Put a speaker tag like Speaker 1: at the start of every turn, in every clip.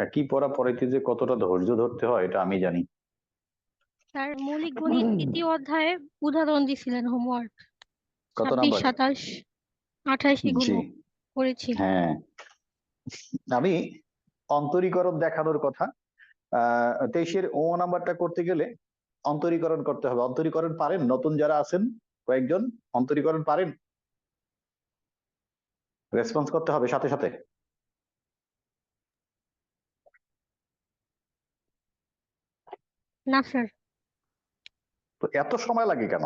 Speaker 1: একই পড়া পড়াইতে যে কতটা ধৈর্য ধরতে হয় এটা আমি জানি।
Speaker 2: স্যার মৌলিক গণিত তৃতীয় অধ্যায়ে উদাহরণ দিছিলেন হোমওয়ার্ক
Speaker 1: কত
Speaker 2: 26,
Speaker 1: নাম্বার?
Speaker 2: 27, 28
Speaker 1: জি,
Speaker 2: এগুলো করেছি।
Speaker 1: হ্যাঁ। আমি অন্তরীকরণ দেখানোর কথা 23-এর নাম্বারটা করতে গেলে অন্তরীকরণ করতে হবে। অন্তরীকরণ পারেন? নতুন যারা আছেন কয়েকজন অন্তরীকরণ পারেন? রেসপন্স করতে হবে সাথে সাথে।
Speaker 2: না স্যার।
Speaker 1: তো এত সময় লাগে কেন?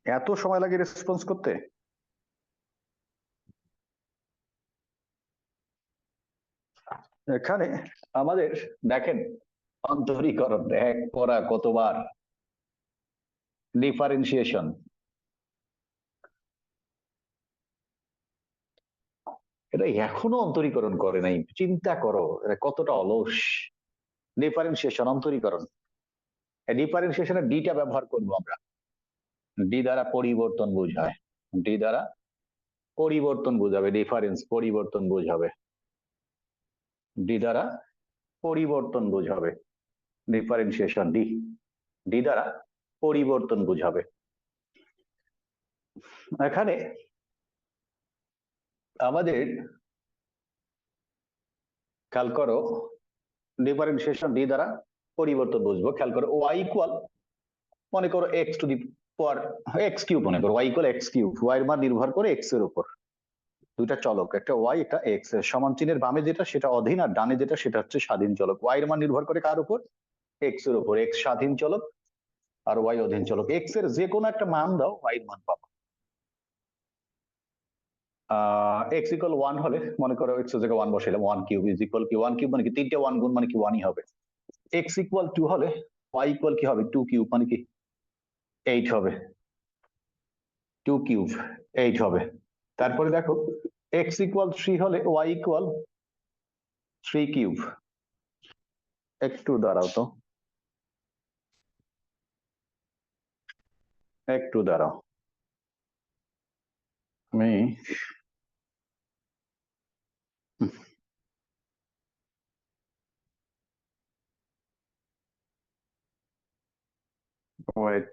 Speaker 1: এত সময় লাগে রেসপন্স করতে? এখানে আমাদের দেখেন অন্তরীকরণ এক করা কতবার, ডিফারেন্সিয়েশন, এটা এখনো অন্তরীকরণ করে নাই। চিন্তা করো এটা কতটা অলস। ডিফারেন্সিয়েশন, অন্তরীকরণ। ডিফারেন্সিয়েশনের ডিটা ব্যবহার করবো আমরা। ডি দ্বারা পরিবর্তন বোঝায়, ডি দ্বারা পরিবর্তন বোঝাবে, ডিফারেন্স পরিবর্তন বোঝাবে, ডি দ্বারা পরিবর্তন বোঝাবে, ডিফারেন্সিয়েশন ডি, ডি দ্বারা পরিবর্তন বোঝাবে। এখানে আমাদের খেয়াল করো ডিফারেন্সিয়েশন ডি দ্বারা পরিবর্তন বুঝবো। খেয়াল করো ওয়াই ইকুয়াল, মনে করো x to the power x cube, মনে করো y equal x cube, y এর মান নির্ভর করে এক্স এর উপর। দুইটা চলক, একটা ওয়াই একটা এক্স, সমান চিহ্নের বামে যেটা সেটা অধীন, আর ডানে যেটা সেটা হচ্ছে স্বাধীন চলক। ওয়াই এর মান নির্ভর করে কার উপর? এক্স এর উপর। এক্স স্বাধীন চলক আর ওয়াই অধীন চলক। এক্স এর যে কোনো একটা মান দাও, ওয়াই এর মান পাবো। এক্স ইকুয়াল 1 হলে মনে করো এক্স এর জায়গায় 1 বসাইলাম, 1 কিউব ইজ ইকুয়াল কি 1 কিউব মানে কি 3টে 1 গুণ মানে কি 1ই হবে। এক্স ইকুয়াল 2 হলে ওয়াই ইকুয়াল কি হবে 2 কিউব মানে কি 8 হবে, 2 কিউব 8 হবে। তারপরে দেখো এক্স ইকুয়াল 3 হলে ওয়াই ইকুয়াল 3 কিউব। একটু দাঁড়াও তো, একটু দাঁড়াও, আমি ওয়েট,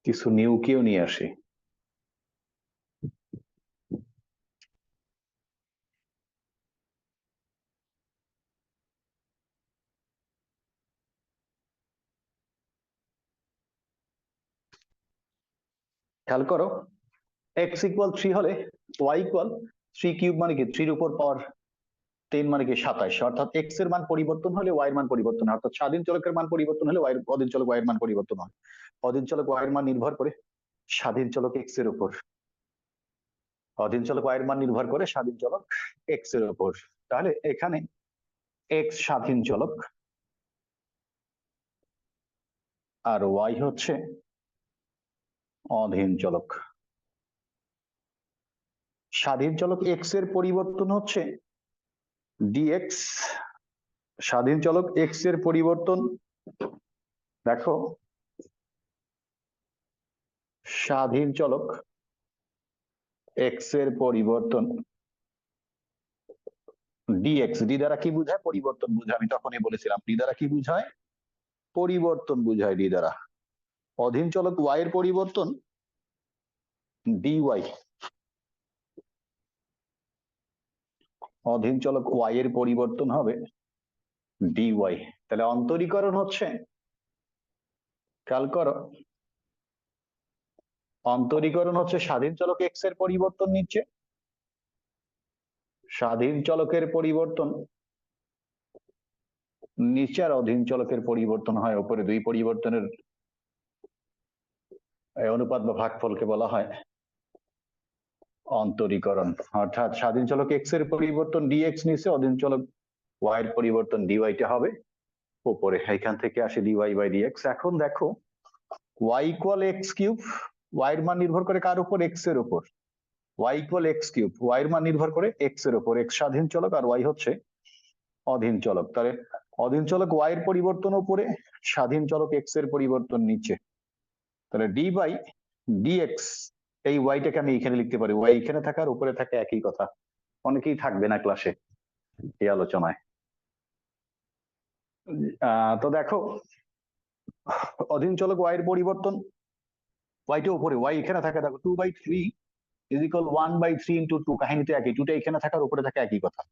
Speaker 1: কিছু নিউ কেও নিয়ে আসি। খেয়াল করো এক্স ইকুয়াল 3 হলে ওয়াই ইকুয়াল 3 কিউব মানে কি 3 এর উপর পাওয়ার 10 মানে কি 27। অর্থাৎ এক্স এর মান পরিবর্তন হলে ওয়াই এর মান পরিবর্তন হয়, অর্থাৎ স্বাধীন চলকের মান পরিবর্তন হলে ওয়াই অধীন চলক ওয়াই এর মান পরিবর্তন হয়। অধীন চলক ওয়াই এর মান নির্ভর করে স্বাধীন চলক এক্স এর উপর, অধীন চলক ওয়াই এর মান নির্ভর করে স্বাধীন চলক এক্স এর উপর। তাহলে এখানে এক্স স্বাধীন চলক আর ওয়াই হচ্ছে অধীন চলক। স্বাধীন চলক এক্স এর পরিবর্তন হচ্ছে ডিএক্স, স্বাধীন চলক এক্স এর পরিবর্তন দেখো, স্বাধীন চলক এক্স এর পরিবর্তন ডিএক্স, ডি দ্বারা কি বুঝায়? পরিবর্তন বুঝায়। আমি তখনই বলেছিলাম ডি দ্বারা কি বুঝায়? পরিবর্তন বুঝায় ডি দ্বারা। অধীন চলক ওয়াই এর পরিবর্তন ডিওয়াই, অধীন চলক ওয়াই এর পরিবর্তন হবে ডিওয়াই। তাহলে অন্তরীকরণ হচ্ছে, খেয়াল করো, অন্তরীকরণ হচ্ছে স্বাধীন চলক এক্স এর পরিবর্তন নিচ্ছে, স্বাধীন চলকের পরিবর্তন নিচে, আর অধীন চলকের পরিবর্তন হয় উপরে। দুই পরিবর্তনের অনুপাত বা ভাগফলকে বলা হয় অন্তরীকরণ। অর্থাৎ স্বাধীন চলক এক্স এর পরিবর্তন ডিএক্স নিচে, অধীন চলক ওয়াই এর পরিবর্তন ডিওয়াইটা হবে উপরে। এখান থেকে আসে ডিওয়াই বাই ডিএক্স। এখন দেখো y equal x cube, y এর মান নির্ভর করে কার উপর? এক্স এর উপর। Y equal x cube, y এর মান নির্ভর করে এক্স এর উপর। এক্স স্বাধীন চলক আর ওয়াই হচ্ছে অধীন চলক। তাহলে অধীন চলক ওয়াই এর পরিবর্তন উপরে, স্বাধীন চলক এক্স এর পরিবর্তন নিচে। তাহলে ডি বাই ডিএক্স এই ওয়াইটাকে আমি এখানে লিখতে পারি, ওয়াই এখানে থাকার উপরে থাকে একই কথা, অনেকেই থাকবে না ক্লাসে এই আলোচনায়। তো দেখো অধীন চলক ওয়াই এর পরিবর্তন, ওয়াইটা উপরে, ওয়াই এখানে থাকে, দেখো 2/3 ইজ ইকুয়াল 1/3 ইন্টু 2, কাহিনীতে একই, 2টা এখানে থাকার উপরে থাকে একই কথা,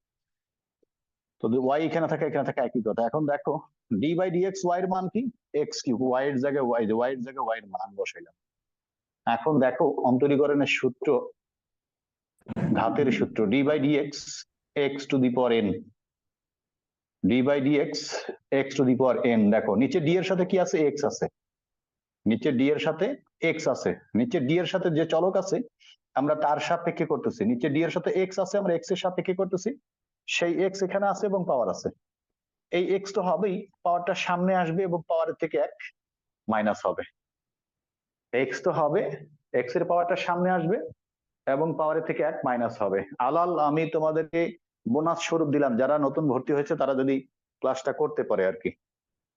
Speaker 1: তো ওয়াই এখানে থাকে একই কথা। এখন দেখো ডি বাই ডিএক্স ওয়াই এর মান কি, এক্স কিউব, ওয়াই এর জায়গায় ওয়াই, ওয়াই এর জায়গায় ওয়াই এর মান বসাইলাম। এখন দেখো অন্তরীকরণের সূত্র, ঘাতের সূত্র, d by dx x to the power n, d by dx x to the power n. দেখো নিচে ডি এর সাথে কি আছে, এক্স আছে, নিচে ডি এর সাথে এক্স আছে, নিচে ডি এর সাথে যে চলক আছে আমরা তার সাপেক্ষে করতেছি, নিচে ডি এর সাথে এক্স আছে, আমরা এক্স এর সাপেক্ষে করতেছি, সেই এক্স এখানে আছে এবং পাওয়ার আছে, এই এক্স তো হবেই, পাওয়ারটা সামনে আসবে এবং পাওয়ারের থেকে এক মাইনাস হবে, এক্স তো হবে, এক্স এর পাওয়ারটা সামনে আসবে এবং পাওয়ারের থেকে এক মাইনাস হবে। আলাল আমি তোমাদেরকে বোনাস স্বরূপ দিলাম, যারা নতুন ভর্তি হয়েছে তারা যদি ক্লাসটা করতে পারে আর কি,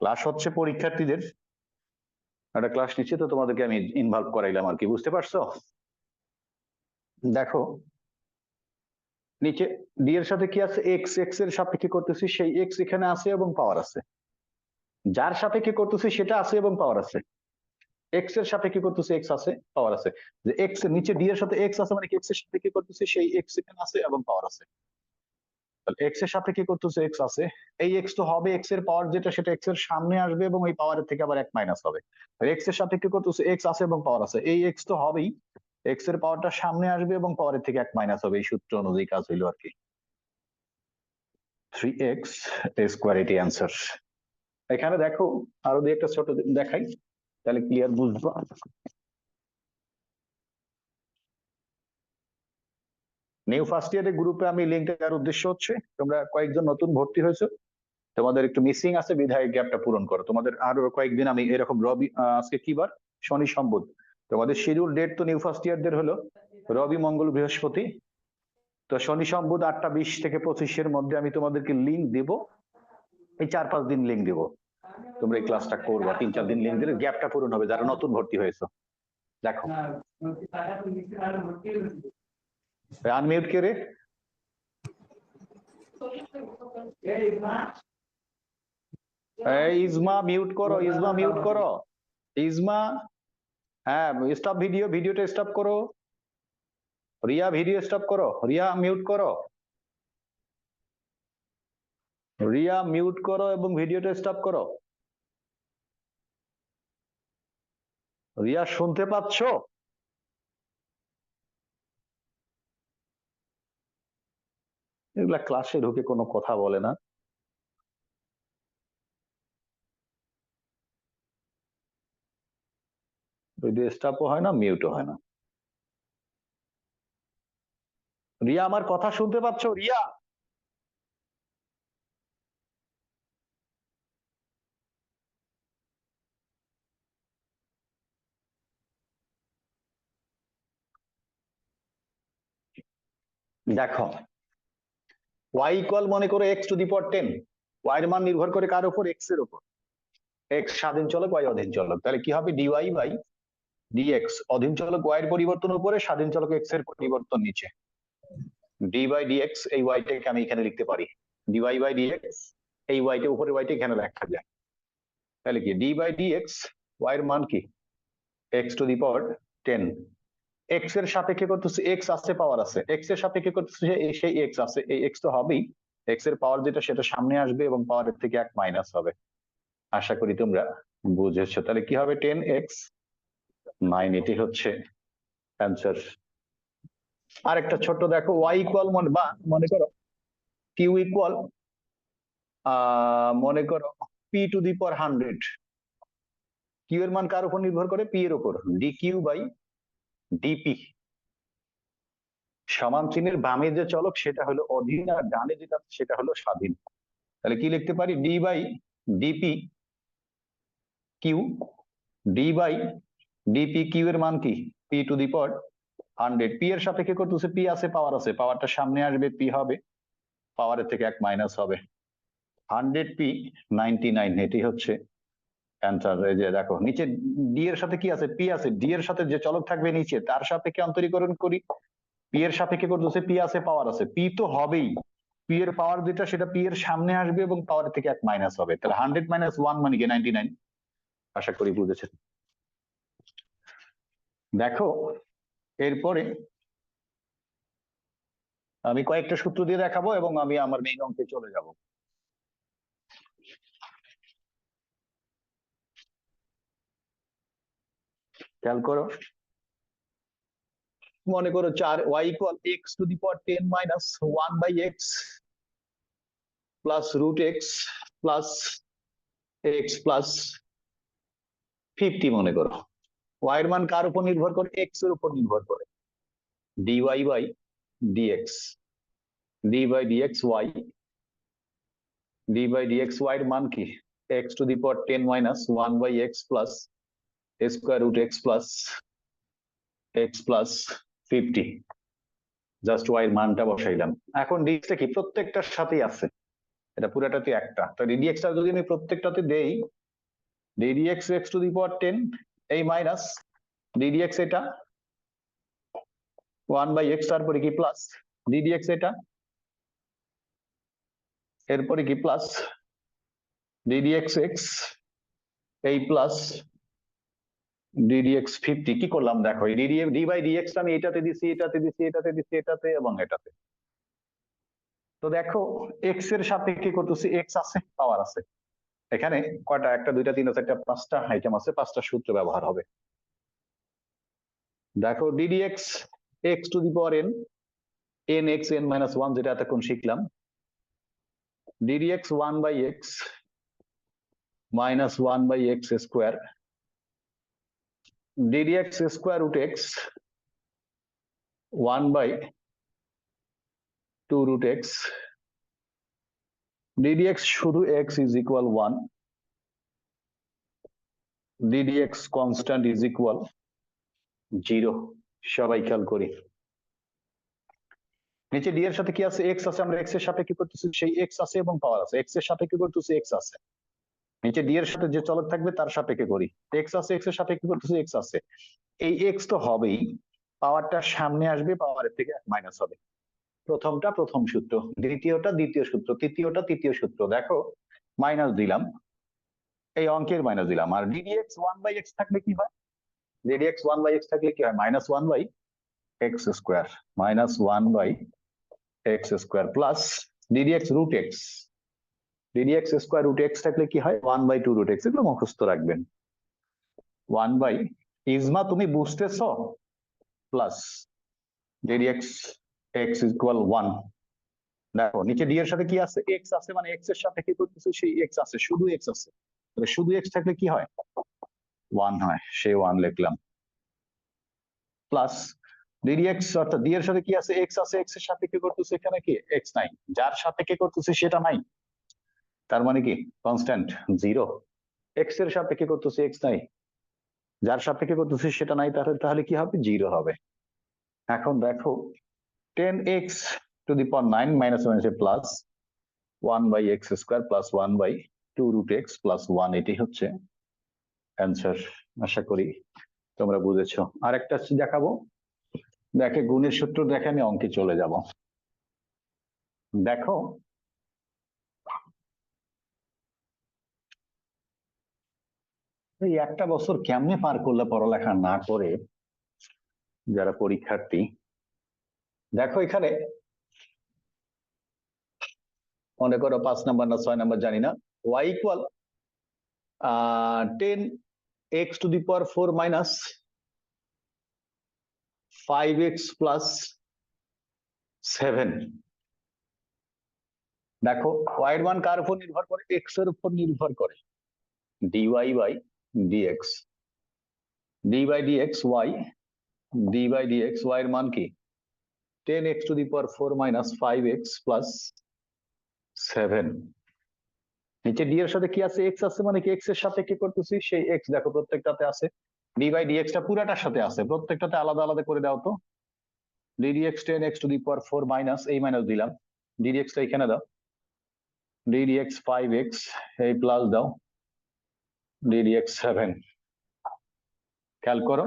Speaker 1: ক্লাস হচ্ছে পরীক্ষার্থীদের একটা ক্লাস নিচ্ছে, তো তোমাদেরকে আমি ইনভলভ করাইলাম আর কি, বুঝতে পারছো? দেখো নিচে ডি এর সাথে কি আছে, এক্স, এক্স এর সাপেক্ষে করতেছি, সেই এক্স এখানে আছে এবং পাওয়ার আছে, যার সাপেক্ষে করতেছি সেটা আছে এবং পাওয়ার আছে, এক্স এর সাপেক্ষে করতেছি এক্স আছে পাওয়ার আছে, যে এক্স এর নিচে ডি এর সাথে এক্স আছে মানে এক্স এর সাপেক্ষে করতেছি সেই এক্স এখানে আছে এবং পাওয়ার আছে, তাহলে এক্স এর সাপেক্ষে করতেছে এক্স আছে, এই এক্স তো হবে, এক্স এর পাওয়ার যেটা সেটা এক্স এর সামনে আসবে এবং ওই পাওয়ারের থেকে আবার এক মাইনাস হবে, এক্স এর সাপেক্ষে করতেছে এক্স আছে এবং পাওয়ার আছে, এই এক্স তো হবেই, এক্স এর পাওয়ারটা সামনে আসবে এবং পাওয়ারের থেকে এক মাইনাস হবে, এই সূত্র অনুযায়ী কাজ হইলো আর কি, 3x স্কোয়ার, এটি অ্যান্সার। এখানে দেখো আরো দুই একটা ছোট দেখাই তাহলে ক্লিয়ার বুঝবো। নিউ ফার্স্ট ইয়ারের গ্রুপে আমি লিঙ্ক দেওয়ার উদ্দেশ্য হচ্ছে তোমরা কয়েকজন নতুন ভর্তি হয়েছো, তোমাদের একটু মিসিং আছে, বিধায় গ্যাপটা পূরণ করো, তোমাদের আরো কয়েকদিন আমি এরকম রবি, আজকে কি বার, শনি সম্বুধ, তোমাদের শিডিউল ডেট তো নিউ ফার্স্ট ইয়ারদের হলো রবি মঙ্গল বৃহস্পতি, তো শনি সম্বুধ 8টা 20 থেকে 25-এর মধ্যে আমি তোমাদেরকে লিঙ্ক দেব, এই 4-5 দিন লিঙ্ক দেব, তোমরা এই ক্লাসটা করবা, 3-4 দিন লিঙ্ক দিলে গ্যাপটা পূরণ হবে যারা নতুন ভর্তি হয়েছে। দেখো আনমিউট কে রে, ইজমা মিউট করো, ইজমা মিউট করো, ইজমা, হ্যাঁ স্টপ ভিডিও, ভিডিওটা স্টপ করো, রিয়া ভিডিও স্টপ করো, রিয়া মিউট করো, রিয়া মিউট করো এবং ভিডিওটা স্টপ করো, রিয়া শুনতে পাচ্ছো? এগুলা ক্লাসে ঢুকে কোনো কথা বলে না, ভিডিও স্টপও হয় না মিউটও হয় না। রিয়া আমার কথা শুনতে পাচ্ছো রিয়া? দেখো ওয়াই ইকুয়াল মনে করো x to the power 10, y এর মান নির্ভর করে কার উপর, এক্স এর উপর, এক্স স্বাধীন চলক ওয়াই অধীন চলক, তাহলে কি হবে ডিওয়াই বাই ডিএক্স, অধীন চলক ওয়াই এর পরিবর্তন উপরে, স্বাধীন চলক এক্স এর পরিবর্তন নিচে, ডি বাই ডিএক্স এই ওয়াইটাকে আমি এখানে লিখতে পারি, ডিওয়াই বাই ডিএক্স, এই ওয়াইটা উপরে ওয়াইটা এখানে লেখা যায়, তাহলে কি ডি বাই ডিএক্স ওয়াই এর মান কি x to the power 10, x এর সাপেক্ষে করতেছে এক্স আছে পাওয়ার আছে, এক্স এর সাপেক্ষে করতেছে সেই এক্স আছে, এই এক্স তো হবেই, এক্স এর পাওয়ার যেটা সেটা সামনে আসবে এবং পাওয়ারের থেকে এক মাইনাস হবে, আশা করি তোমরা বুঝেছো। তাহলে কি হবে 10x9, এটি হচ্ছে অ্যান্সার। আরেকটা ছোট্ট দেখো ওয়াই ইকুয়াল মনে করো কিউ ইকুয়াল মনে করো p to the power 100, q এর মান কার উপর নির্ভর করে, পি এর উপর, ডি কিউ বাই ডিপি, সমান চিহ্নের বামে যে চলক সেটা হলো অধীন আর ডানে যেটা সেটা হলো স্বাধীন, তাহলে কি লিখতে পারি, d by dp q, d by dp q এর মান কি p to the power 100, p এর সাপেক্ষে করতেছে পি আছে পাওয়ার আছে, পাওয়ারটা সামনে আসবে পি হবে, পাওয়ারের থেকে এক মাইনাস হবে, 100p 99, এটি হচ্ছে অ্যান্সার এই যে দেখো নিচে ডি এর সাথে কি আছে, পি আছে, ডি এর সাথে যে চলক থাকবে নিচে তার সাপেক্ষে অন্তরীকরণ করি, পি এর সাপেক্ষে করতেছে, পি আছে পাওয়ার আছে, পি তো হবেই, পি এর পাওয়ার যেটা সেটা পি এর সামনে আসবে এবং পাওয়ার থেকে 1 মাইনাস হবে, তাহলে 100 মাইনাস 1 মানে কি 99। আশা করি বুঝেছেন। দেখো এরপরে আমি কয়েকটা সূত্র দিয়ে দেখাবো এবং আমি আমার মেইন অঙ্কে চলে যাব। খেয়াল করো, মনে করো 4 y equal x to the power 10 minus 1 by x plus root x plus x plus 50 মনে করো। y এর মান কার উপর নির্ভর করে, x এর উপর নির্ভর করে, dy by dx, d by dx y, d by dx y এর মান কি, x to the power 10 minus 1 by x plus square root x plus x plus 50, just y এর মানটা বসাইলাম। এখন dx টা কি প্রত্যেকটার সাথেই আছে, এটা পুরাটাতে একটা, তো ddx টা যদি আমি প্রত্যেকটাতে দেই, ddx x to the power 10 এই মাইনাস ddx এটা 1 বাই x, তারপরে কি প্লাস ddx এটা, এরপরে কি প্লাস ddx x এই প্লাস ddx 50। কি করলাম দেখো, এই d বাই dx আমি এটাতে দিছি, এটাতে দিছি, এটাতে দিছি, এটাতে এবং এটাতে। তো দেখো x এর সাপেক্ষে করতেছি, x আছে পাওয়ার আছে, এখানে কয়টা, একটা দুইটা তিনটা চারটা পাঁচটা আইটেম আছে, পাঁচটা সূত্র ব্যবহার হবে। দেখো ddx x to the power n, n x n minus 1 যেটা এতক্ষণ শিখলাম, ddx 1 by x minus 1 by x square, ddx square root x 1 by 2 root x, ddx শুধু x is equal 1, ddx constant is equal 0। সবাই খেয়াল করি নিচে d এর সাথে কি আছে, x আছে, আমরা x এর সাপেক্ষে করতেছি সেই x আছে এবং পাওয়ার আছে, x এর সাপেক্ষে করতেছি x আছে, নিচে d এর সাথে যে চলক থাকবে তার সাপেক্ষে করি, x আছে, x এর সাপেক্ষে করতেছি x আছে, এই x তো হবেই, পাওয়ারটা সামনে আসবে, পাওয়ারের থেকে মাইনাস হবে। প্রথমটা প্রথম সূত্র, দ্বিতীয়টা দ্বিতীয় সূত্র, তৃতীয়টা তৃতীয় সূত্র। দেখো মাইনাস দিলাম, এই অঙ্কের মাইনাস দিলাম, আর ddx 1 বাই x থাকলে কি হয়, ddx 1 বাই x থাকলে কি হয়, minus 1 by x square, minus 1 by x square plus ddx root x, ddx square root x থাকলে কি হয় 1 বাই 2 রুট x, এগুলো মুখস্থ রাখবেন। 1 বাই ইজমা তুমি বুঝতেছো, প্লাস ddx x ইকুয়াল 1। দেখো নিচে d এর সাথে কি আছে, x আছে, মানে x এর সাথে কি করতেছে সেই x আছে, শুধু x আছে, তাহলে শুধু x থাকলে কি হয় 1 হয়, সেই 1 লিখলাম, প্লাস ddx অর্থাৎ d এর সাথে কি আছে, x আছে, x এর সাথে কি করতেছে এখানে কি x নাই, যার সাথে কি করতেছে সেটা নাই, তার মানে কি কনস্ট্যান্ট 0, x এর সাথে কি করতেছে x নাই, যার সাপেক্ষে করতেছি সেটা নাই, তাহলে কি হবে 0 হবে। এখন দেখো 10x to the power 9 minus মাইনাসে plus 1 by x square plus 1 by 2 root x plus 1, এটি হচ্ছে অ্যান্সার। আশা করি তোমরা বুঝেছো। আর একটা দেখাবো, দেখে গুণের সূত্র দেখে আমি অঙ্কে চলে যাব। দেখো এই একটা বছর কেমনে পার করলে পড়ালেখা না করে যারা পরীক্ষার্থী, দেখো এখানে মনে করো 5 নাম্বার না 6 নাম্বার জানি না, y equal 10x to the power 4 minus 5x plus 7। দেখো y এর মান কার উপর নির্ভর করে, x এর উপর নির্ভর করে, dy by dx, d by dx y, d by dx y এর মান কি 10x to the power 4 minus 5x plus 7। নিচে d এর সাথে কি আছে, x আছে, মানে কি x এর সাথে কি করতেছি সেই x, দেখো প্রত্যেকটাতে আছে, d বাই dx টা পুরাটার সাথে আছে, প্রত্যেকটাতে আলাদা আলাদা করে দাও তো, ddx 10x to the power 4 minus, এই মাইনাস দিলাম, ddx টা এখানে দাও, ddx 5x এই প্লাস দাও, DDX7 খেয়াল করো,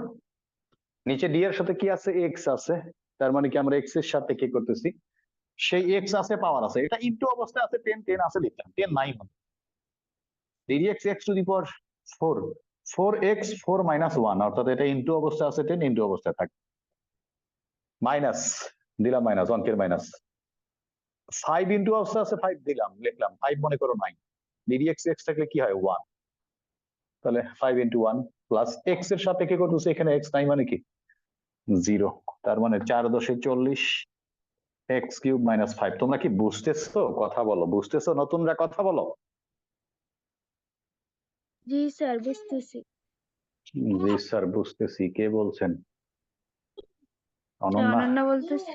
Speaker 1: নিচে ডি এর সাথে কি আছে, এক্স আছে, তার মানে কি আমরা এক্স এর সাথে কি করতেছি, সেই এক্স আছে, পাওয়ার আছে, এটা ইনটু অবস্থায় আছে 10, 10 আছে লিখলাম, 10 নাই মানে DDX x to the power 4, 4x 4 minus 1, অর্থাৎ এটা ইনটু অবস্থায় আছে 10, ইনটু অবস্থায় থাকে মাইনাস দিলাম, মাইনাস অঙ্কের মাইনাস 5 ইনটু অবস্থা আছে 5 দিলাম, লিখলাম 5 মনে করো 9, DDX x থাকলে কি হয় 1, তাহলে 5 ইনটু 1 প্লাস এক্স এর সাথে কি করতেছে, এখানে এক্স নাই মানে কি 0, তার মানে 4 দশে 40 এক্স কিউব মাইনাস 5। তোমরা কি বুঝতেছো, কথা বলো, বুঝতেছো, নতুনরা কথা বলো।
Speaker 3: জি স্যার বুঝতেছি।
Speaker 1: জি স্যার বুঝতেছি, কে বলছেন? অনন্যা,
Speaker 3: অনন্যা বলতেছি।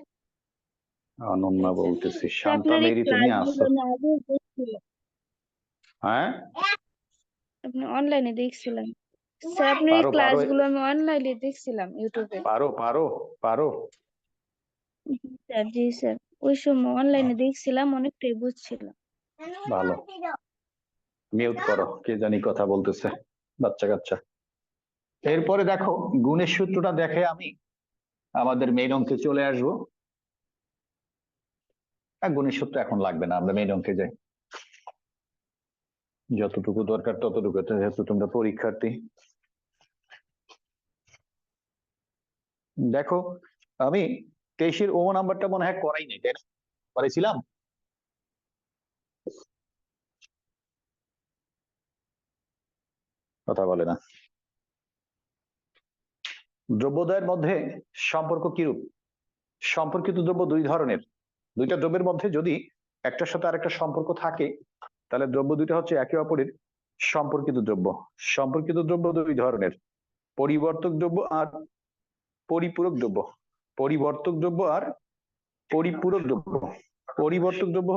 Speaker 1: অনন্যা বলতেছি।
Speaker 3: স্যার
Speaker 1: শান্তা
Speaker 3: আপনার এই
Speaker 1: মেরি তুমি
Speaker 3: ক্লাসগুলো
Speaker 1: আসো?
Speaker 3: না আগে দেখছিলাম,
Speaker 1: হ্যাঁ
Speaker 3: আপনি অনলাইনে দেখছিলাম। স্যার আপনার এই
Speaker 1: পারো পারো
Speaker 3: ক্লাসগুলো আমি অনলাইনে দেখছিলাম ইউটিউবে।
Speaker 1: পারো পারো পারো।
Speaker 3: স্যার জি স্যার, ওই সময় অনলাইনে দেখছিলাম, অনেকটাই বুঝছিলাম।
Speaker 1: ভালো, মিউট করো, কে জানি কথা বলতেছে, বাচ্চা কাচ্চা। এরপরে দেখো গুণের সূত্রটা দেখে আমি আমাদের মেইন অঙ্কে চলে আসবো। গুণের সূত্র এখন লাগবে না, আমরা মেইন অঙ্কে যাই, যতটুকু দরকার ততটুকু, যেহেতু তোমরা পরীক্ষার্থী। দেখো আমি 23-এর ও নাম্বারটা মনে হয় করাই নাই, তাই না? করেছিলাম? কথা বলে না। দ্রব্যদ্বয়ের মধ্যে সম্পর্ক কিরূপ? সম্পর্কিত দ্রব্য দুই ধরনের, দুইটা দ্রব্যের মধ্যে যদি একটার সাথে আরেকটা সম্পর্ক থাকে, তাহলে দ্রব্য দুইটা হচ্ছে একে অপরের সম্পর্কিত দ্রব্য। সম্পর্কিত দ্রব্য দুই ধরনের, পরিবর্তক দ্রব্য আর পরিপূরক দ্রব্য। পরিবর্তক দ্রব্য আর পরিপূরক দ্রব্য। পরিবর্তক দ্রব্য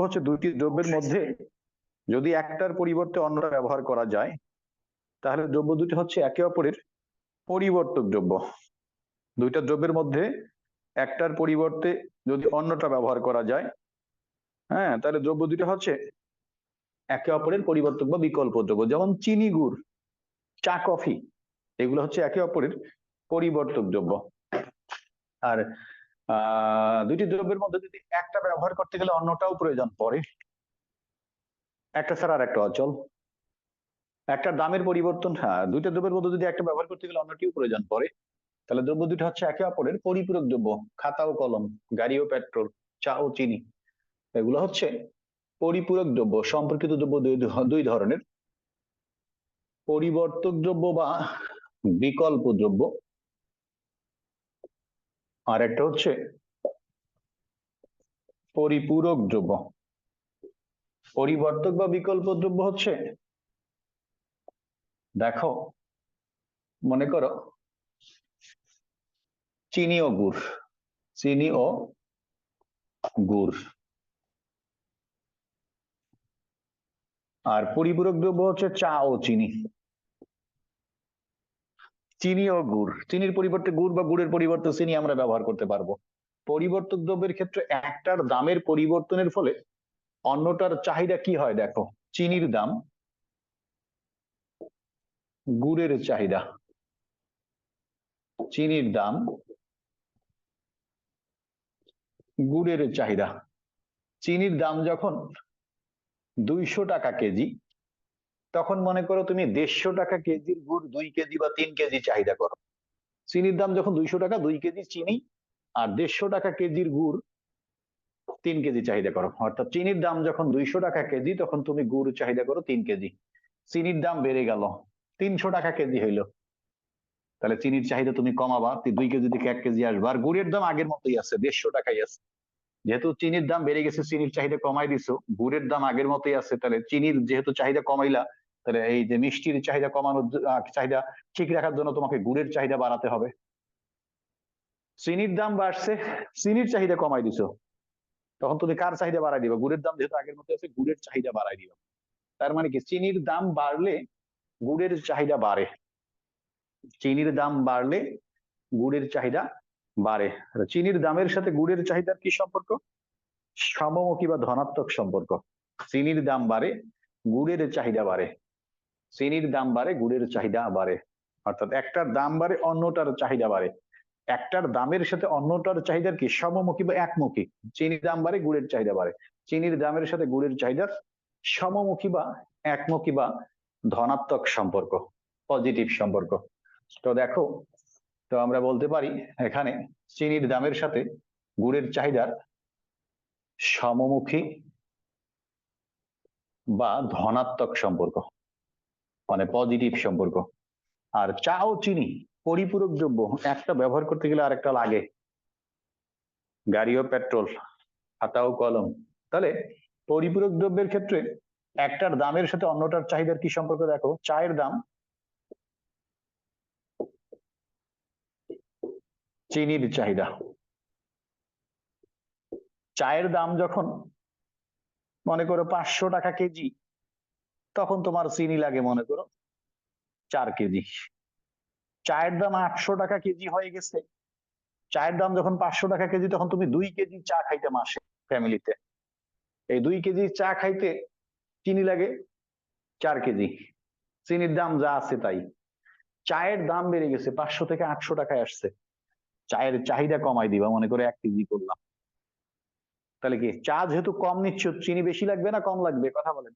Speaker 1: হচ্ছে দুইটি দ্রব্যের মধ্যে যদি একটার পরিবর্তে অন্যটা ব্যবহার করা যায়, তাহলে দ্রব্য দুটি হচ্ছে একে অপরের পরিবর্তক দ্রব্য। দুইটা দ্রব্যের মধ্যে একটার পরিবর্তে যদি অন্যটা ব্যবহার করা যায়, হ্যাঁ, তাহলে দ্রব্য দুটো হচ্ছে একে অপরের পরিবর্তক বা বিকল্প দ্রব্য। যেমন চিনি, গুড়, চা, কফি, এগুলো হচ্ছে একে অপরের পরিবর্তক দ্রব্য। আর দুইটি দ্রব্যের মধ্যে যদি একটা ব্যবহার করতে গেলে অন্যটাও প্রয়োজন পড়ে, একটা ছাড়া আর একটা অচল, একটা দামের পরিবর্তন, হ্যাঁ, দুইটা দ্রব্যের মধ্যে যদি একটা ব্যবহার করতে গেলে অন্যটিও প্রয়োজন পড়ে, তাহলে দ্রব্য দুটো হচ্ছে একে অপরের পরিপূরক দ্রব্য। খাতা ও কলম, গাড়ি ও পেট্রোল, চা ও চিনি, এগুলো হচ্ছে পরিপূরক দ্রব্য। সম্পর্কিত দ্রব্য দুই ধরনের, পরিবর্তক দ্রব্য বা বিকল্প দ্রব্য, আর একটা হচ্ছে পরিপূরক দ্রব্য। পরিবর্তক বা বিকল্প দ্রব্য হচ্ছে, দেখো মনে করো চিনি ও গুড়, চিনি ও গুড়। আর পরিপূরক দ্রব্য হচ্ছে চা ও চিনি। চিনি ও গুড়, চিনির পরিবর্তে গুড় বা গুড়ের পরিবর্তে চিনি আমরা ব্যবহার করতে পারবো। পরিবর্তক দ্রব্যের ক্ষেত্রে একটার দামের পরিবর্তনের ফলে অন্যটার চাহিদা কি হয়, দেখো চিনির দাম, গুড়ের চাহিদা, চিনির দাম, গুড়ের চাহিদা। চিনির দাম যখন 200 টাকা কেজি, তখন মনে করো তুমি 150 টাকা কেজির গুড় 2 কেজি বা 3 কেজি চাহিদা করো। চিনির দাম যখন 200 টাকা, 2 কেজি চিনি, আর 150 টাকা কেজির গুড় 3 কেজি চাহিদা করো। অর্থাৎ চিনির দাম যখন 200 টাকা কেজি, তখন তুমি গুড় চাহিদা করো 3 কেজি। চিনির দাম বেড়ে গেল, 300 টাকা কেজি হইলো, তাহলে চিনির চাহিদা তুমি কমাবা, 2 কেজি থেকে 1 কেজি আসবে। আর গুড়ের দাম আগের মতোই আছে, 150 টাকাই আছে। যেহেতু চিনির দাম বেড়ে গেছে, চিনির চাহিদা কমাই দিছো, গুড়ের দাম আগের মতোই আছে, তাহলে চিনির যেহেতু চাহিদা কমাইলা, তাহলে এই যে মিষ্টির চাহিদা কমানোর, চাহিদা ঠিক রাখার জন্য তোমাকে গুড়ের চাহিদা বাড়াতে হবে। চিনির দাম বাড়ছে, চিনির চাহিদা কমাই দিছো, তখন তুমি কার চাহিদা বাড়াই দিবা? গুড়ের দাম যেহেতু আগের মতো আছে, গুড়ের চাহিদা বাড়াই দিবা। তার মানে কি, চিনির দাম বাড়লে গুড়ের চাহিদা বাড়ে, চিনির দাম বাড়লে গুড়ের চাহিদা বাড়ে। চিনির দামের সাথে গুড়ের চাহিদার কি সম্পর্ক? সমমুখী বা ধনাত্মক সম্পর্ক। চিনির দাম বাড়ে, গুড়ের চাহিদা বাড়ে, চিনির দাম বাড়ে, গুড়ের চাহিদা বাড়ে। অর্থাৎ একটার দাম বাড়ে, অন্যটার চাহিদা বাড়ে। একটার দামের সাথে অন্যটার চাহিদার কি সমমুখী বা একমুখী? চিনির দাম বাড়ে, গুড়ের চাহিদা বাড়ে। চিনির দামের সাথে গুড়ের চাহিদার সমমুখী বা একমুখী বা ধনাত্মক সম্পর্ক, পজিটিভ সম্পর্ক। তো দেখো, তো আমরা বলতে পারি এখানে চিনির দামের সাথে গুড়ের চাহিদার সমমুখী বা ধনাত্মক সম্পর্ক, মানে পজিটিভ সম্পর্ক। আর চা ও চিনি পরিপূরক দ্রব্য, একটা ব্যবহার করতে গেলে আরেকটা লাগে, গাড়ি ও পেট্রোল, খাতা ও কলম। তাহলে পরিপূরক দ্রব্যের ক্ষেত্রে একটার দামের সাথে অন্যটার চাহিদার কি সম্পর্ক? দেখো, চায়ের দাম চিনির চাহিদা। চায়ের দাম যখন মনে করো 500 টাকা কেজি, তখন তোমার চিনি লাগে মনে করো 4 কেজি। চায়ের দাম 800 টাকা কেজি হয়ে গেছে, চায়ের দাম যখন 500 টাকা কেজি, তখন তুমি 2 কেজি চা খাইতে মাসে ফ্যামিলিতে। এই 2 কেজি চা খাইতে চিনি লাগে 4 কেজি। চিনির দাম যা আছে তাই। চায়ের দাম বেড়ে গেছে, 500 থেকে 800 টাকায় আসছে, চায়ের চাহিদা কমাই দিবা, মনে করে 1 কেজি করলাম। তাহলে কি চা যেহেতু কম নিচ্ছ, চিনি বেশি লাগবে না কম লাগবে? কথা বলেন।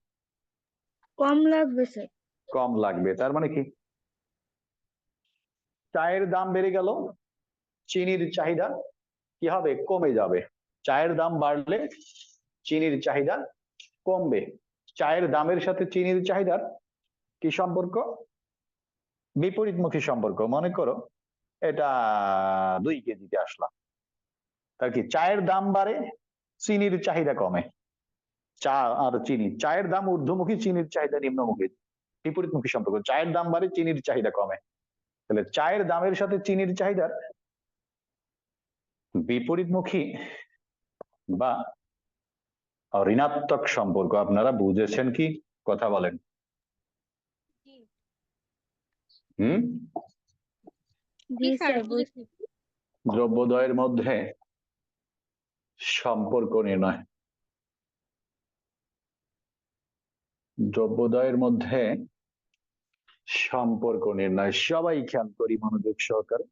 Speaker 3: কম লাগবে স্যার।
Speaker 1: কম লাগবে। তার মানে কি চায়ের দাম বেড়ে গেল, চিনির চাহিদা কি হবে? কমে যাবে। চায়ের দাম বাড়লে চিনির চাহিদা কমবে। চায়ের দামের সাথে চিনির চাহিদার কি সম্পর্ক? বিপরীতমুখী সম্পর্ক। মনে করো এটা 2 কেজিতে আসলাম, তার কি চায়ের দাম বাড়ে, চিনির চাহিদা কমে। চা আর চিনি, চায়ের দাম ঊর্ধ্বমুখী, চিনির চাহিদা নিম্নমুখী, বিপরীতমুখী সম্পর্ক। চায়ের দাম বাড়ে, চিনির চাহিদা কমে। তাহলে চায়ের দামের সাথে চিনির চাহিদার বিপরীতমুখী বা ঋণাত্মক সম্পর্ক। আপনারা বুঝেছেন কি? কথা বলেন। হুম।
Speaker 3: জি
Speaker 2: স্যার
Speaker 3: স্যার,
Speaker 2: বুঝেছি।
Speaker 1: দ্রব্যদ্বয়ের মধ্যে সম্পর্ক নির্ণয়, দ্রব্যদ্বয়ের মধ্যে সম্পর্ক নির্ণয়। সবাই খেয়াল করি মনোযোগ সহকারে।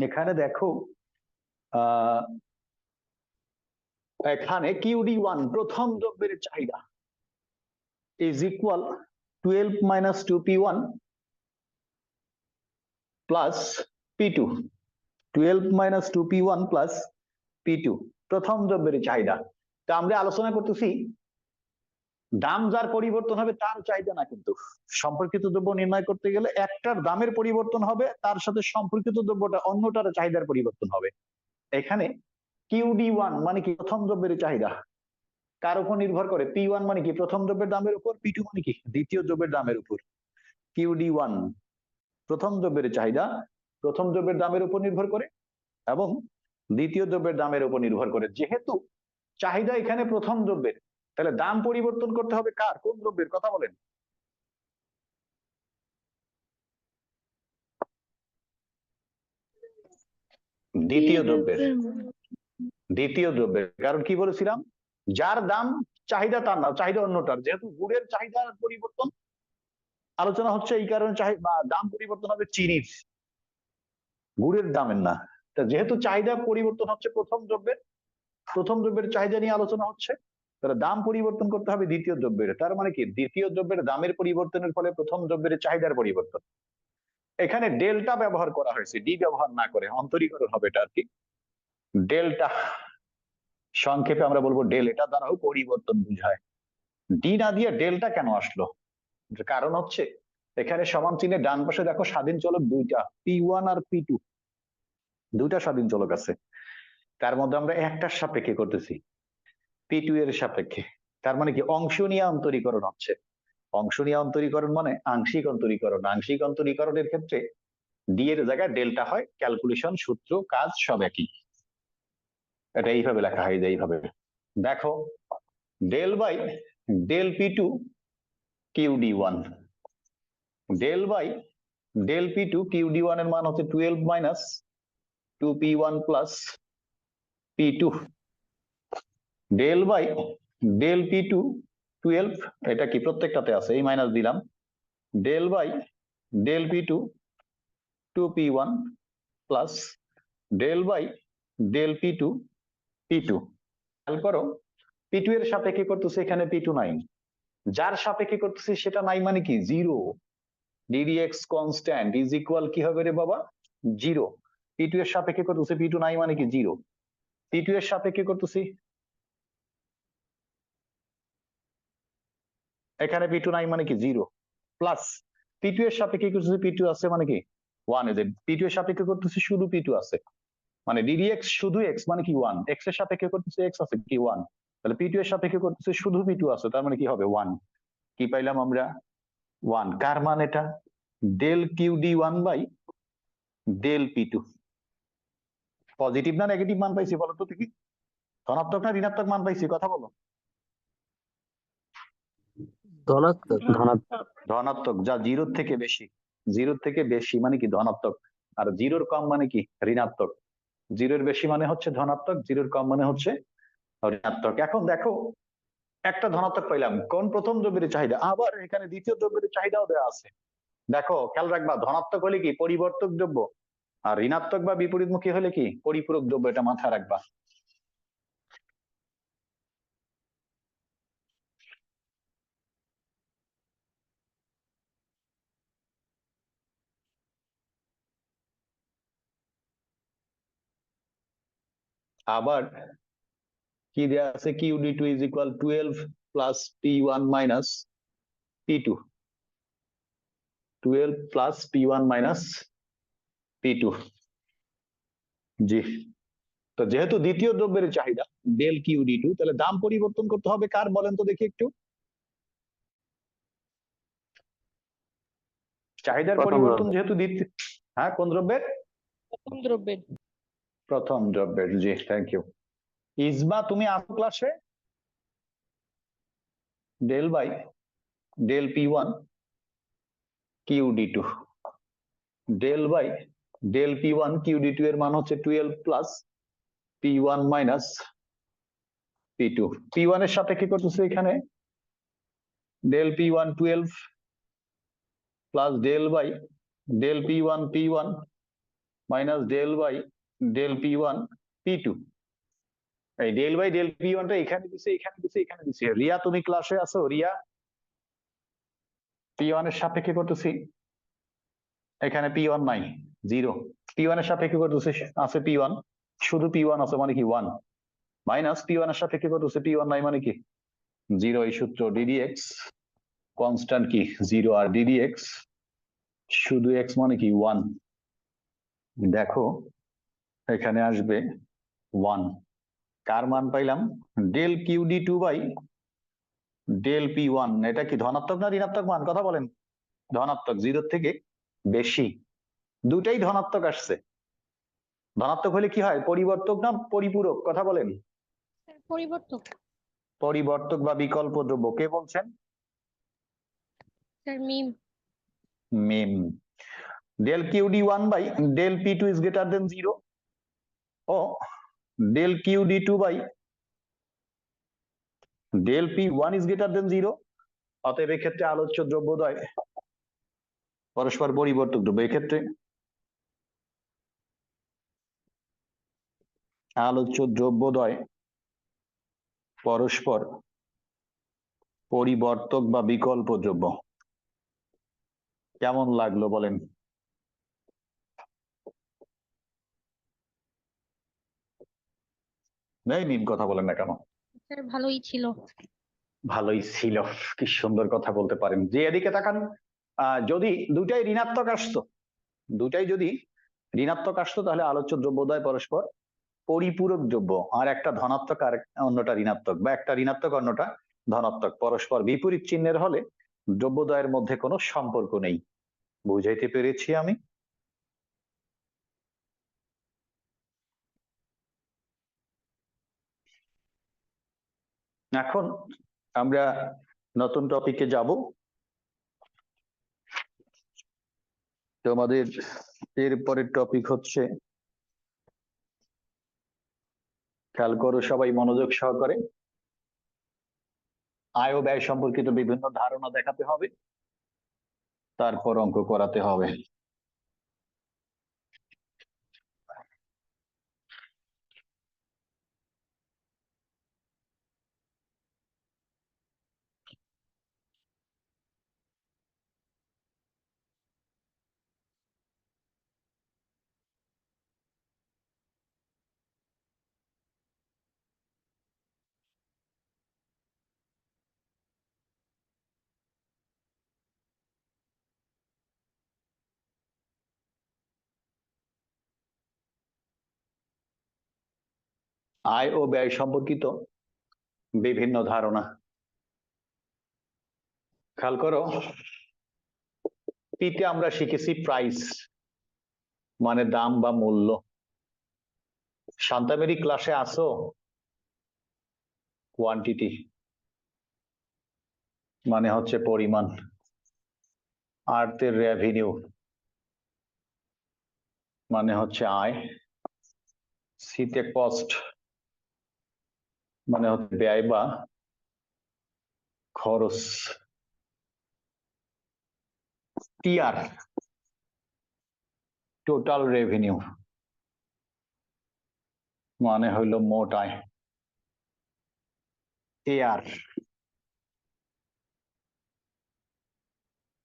Speaker 1: এখানে দেখো, এখানে QD1 প্রথম দ্রব্যের চাহিদা is equal 12 minus 2P1 plus P2, 12 minus 2P1 plus P2 প্রথম দ্রব্যের চাহিদা। তা আমরা আলোচনা করতেছি দাম যার পরিবর্তন হবে তার চাহিদা না, কিন্তু সম্পর্কিত দ্রব্য নির্ণয় করতে গেলে একটার দামের পরিবর্তন হবে, তার সাথে সম্পর্কিত দ্রব্যটা অন্যটার চাহিদার পরিবর্তন হবে। এখানে QD1 মানে কি? প্রথম দ্রব্যের চাহিদা। কার উপর নির্ভর করে? P1 মানে কি? প্রথম দ্রব্যের দামের উপর। P2 মানে কি? দ্বিতীয় দ্রব্যের দামের উপর। QD1 প্রথম দ্রব্যের চাহিদা প্রথম দ্রব্যের দামের উপর নির্ভর করে এবং দ্বিতীয় দ্রব্যের দামের উপর নির্ভর করে। যেহেতু চাহিদা এখানে প্রথম দ্রব্যের, তাহলে দাম পরিবর্তন করতে হবে কার? কোন দ্রব্যের? কথা বলেন। দ্বিতীয় দ্রব্যের। দ্বিতীয় দ্রব্যের। কারণ কি বলেছিলাম? যার দাম চাহিদা তার না, চাহিদা অন্যটার। যেহেতু গুড়ের চাহিদার পরিবর্তন আলোচনা হচ্ছে, এই কারণে দাম পরিবর্তন হবে চিনির, গুড়ের দামের না। তা যেহেতু চাহিদা পরিবর্তন হচ্ছে প্রথম দ্রব্যের, প্রথম দ্রব্যের চাহিদা নিয়ে আলোচনা হচ্ছে, তাহলে দাম পরিবর্তন করতে হবে দ্বিতীয় দ্রব্যের। তার মানে কি? দ্বিতীয় দ্রব্যের দামের পরিবর্তনের ফলে প্রথম দ্রব্যের চাহিদার পরিবর্তন। এখানে ডেল্টা ব্যবহার করা হয়েছে, ডি ব্যবহার না করে, অন্তরীকরণ হবে এটা আর কি। ডেল্টা সংক্ষেপে আমরা বলবো ডেল, এটা দ্বারাও পরিবর্তন বোঝায়। ডি না দিয়ে ডেল্টা কেন আসলো? কারণ হচ্ছে এখানে সমান চিহ্নের ডান পাশে দেখো স্বাধীন চলক দুইটা, P1 আর P2, দুইটা স্বাধীন চলক আছে। তার মধ্যে আমরা একটার সাপেক্ষে করতেছি, P2 এর সাপেক্ষে। তার মানে কি? অংশ নিয়ে অন্তরীকরণ হচ্ছে। অংশ নিয়ে অন্তরীকরণ মানে আংশিক অন্তরীকরণ। আংশিক অন্তরীকরণের ক্ষেত্রে ডি এর জায়গায় ডেল্টা হয়। ক্যালকুলেশন, সূত্র, কাজ সব একই। এটা এইভাবে লেখা হয়, এইভাবে দেখো, del by del P2 QD1, del by del P2 QD1 এর মান হচ্ছে 12 minus 2P1 plus P2, del by del P2 12, এটা কি প্রত্যেকটাতে আছে, এই মাইনাস দিলাম, del by del P2 2P1 plus del by del P2 P2। খেয়াল করো P2 এর সাপেক্ষে করতেছে এখানে P2 নাই, যার সাপেক্ষে করতেছি সেটা নাই মানে কি zero, ddx constant is equal কি হবে রে বাবা, জিরো। P2 এর সাপেক্ষে করতেছি P2 নাই মানে কি জিরো, P2 এর সাপেক্ষে করতেছি এখানে P2 নাই মানে কি জিরো, প্লাস P2 এর সাপেক্ষে করতেছি P2 আছে মানে কি 1, এদের P2 এর সাপেক্ষে করতেছি শুধু P2 আছে, মানে ddx শুধু x মানে কি 1, x এর সাপেক্ষে করতেছি x আছে কি 1, তাহলে P2 এর সাপেক্ষে করতেছি শুধু P2 আছে, তার মানে কি হবে 1। কি পাইলাম আমরা 1, কার মান এটা, del q d 1 by del P2। Positive না নেগেটিভ মান পাইছি বলো তো দেখি, ধনাত্মক না ঋণাত্মক মান পাইছি কথা বলো,
Speaker 4: ধনাত্মক।
Speaker 1: ধনাত্মক, যা জিরোর থেকে বেশি, জিরোর থেকে বেশি মানে কি ধনাত্মক, আর জিরোর কম মানে কি ঋণাত্মক, জিরোর বেশি মানে হচ্ছে ধনাত্মক, জিরোর কম মানে হচ্ছে ঋণাত্মক। এখন দেখো একটা ধনাত্মক পাইলাম, কোন প্রথম দ্রব্যের চাহিদা, আবার এখানে দ্বিতীয় দ্রব্যের চাহিদাও দেওয়া আছে। দেখো খেয়াল রাখবা, ধনাত্মক হলে কি পরিবর্তক দ্রব্য, আর ঋণাত্মক বা বিপরীতমুখী হলে কি পরিপূরক দ্রব্য, এটা মাথায় রাখবা। আবার কি দেওয়া আছে, QD2 is equal 12 plus P1 minus P2, 12 plus P1 minus P2। জি, তো যেহেতু দ্বিতীয় দ্রব্যের চাহিদা ডেল QD2, তাহলে দাম পরিবর্তন করতে হবে কার বলেন তো দেখি একটু, চাহিদার
Speaker 4: প্রথম
Speaker 1: পরিবর্তন
Speaker 4: দ্রব্যের।
Speaker 1: যেহেতু দ্বিতীয়, হ্যাঁ কোন দ্রব্যের,
Speaker 2: প্রথম দ্রব্যের।
Speaker 1: প্রথম দ্রব্যের, জি থ্যাংক ইউ। ইসবা তুমি আসো ক্লাসে, del by del P1 QD2, del by del P1 QD2 এর মান হচ্ছে 12 plus P1 minus P2। P1 এর সাথে কি করতেছে এখানে, del P1 12 plus del by del P1 P1 minus del by del P1 P2। এই ডেল বাই ডেল P1 টা এখানে দিছে, এখানে দিছে, এখানে দিছে। রিয়া তুমি ক্লাসে আছো রিয়া, P1 এর সাপেক্ষে করতেছি এখানে P1 নাই জিরো, P1 এর সাপেক্ষে করতেছি আছে P1, শুধু P1 আছে মানে কি 1, মাইনাস P1 এর সাপেক্ষে করতেছে P1 নাই মানে কি জিরো। এই সূত্র ddx কনস্ট্যান্ট কি জিরো, আর ddx শুধু x মানে কি 1, দেখো এখানে আসবে 1, কার মান পাইলাম, del QD2 by del P1। এটা কি ধনাত্মক না ঋণাত্মক মান কথা বলেন, ধনাত্মক, জিরোর থেকে বেশি, দুটাই ধনাত্মক আসছে। ধনাত্মক হলে কি হয়, পরিবর্তক না পরিপূরক কথা বলেন,
Speaker 2: স্যার পরিবর্তক।
Speaker 1: পরিবর্তক বা বিকল্প দ্রব্য, কে বলছেন,
Speaker 2: sir Mim.
Speaker 1: Mim. Del QD1 by del P2 is greater than zero, ও del QD2 by del P1 is greater than zero. অতএব এক্ষেত্রে আলোচ্য দ্রব্যদ্বয় পরস্পর পরিবর্তক দ্রব্য, এক্ষেত্রে আলোচ্য দ্রব্যদ্বয় পরস্পর পরিবর্তক বা বিকল্প দ্রব্য। কেমন লাগলো বলেন, নেই মিম কথা বলেন না কেন,
Speaker 2: স্যার ভালোই ছিল।
Speaker 1: ভালোই ছিল, কি সুন্দর কথা বলতে পারেন। যে এদিকে তাকান, যদি দুটাই ঋণাত্মক আসতো, দুটাই যদি ঋণাত্মক আসতো তাহলে আলোচ্য দ্রব্যদ্বয় পরস্পর পরিপূরক দ্রব্য, আর একটা ধনাত্মক আর অন্যটা ঋণাত্মক, বা একটা ঋণাত্মক অন্যটা ধনাত্মক, পরস্পর বিপরীত চিহ্নের হলে দ্রব্যদ্বয়ের মধ্যে কোনো সম্পর্ক নেই। বুঝাইতে পেরেছি আমি? এখন আমরা নতুন টপিকে যাব। তোমাদের এরপরের টপিক হচ্ছে, খেয়াল করো সবাই মনোযোগ সহকারে, আয় ও ব্যয় সম্পর্কিত বিভিন্ন ধারণা দেখাতে হবে, তারপর অঙ্ক করাতে হবে। আয় ও ব্যয় সম্পর্কিত বিভিন্ন ধারণা খেয়াল করো। পিতে আমরা শিখেছি প্রাইস মানে দাম বা মূল্য। শান্তামেরি ক্লাসে আসো? কোয়ান্টিটি মানে হচ্ছে পরিমাণ। আর্থের রেভিনিউ মানে হচ্ছে আয়। সিতে কস্ট মানে হচ্ছে ব্যয় বা খরচ। টিআর টোটাল রেভিনিউ মানে হইল মোট আয়। এআর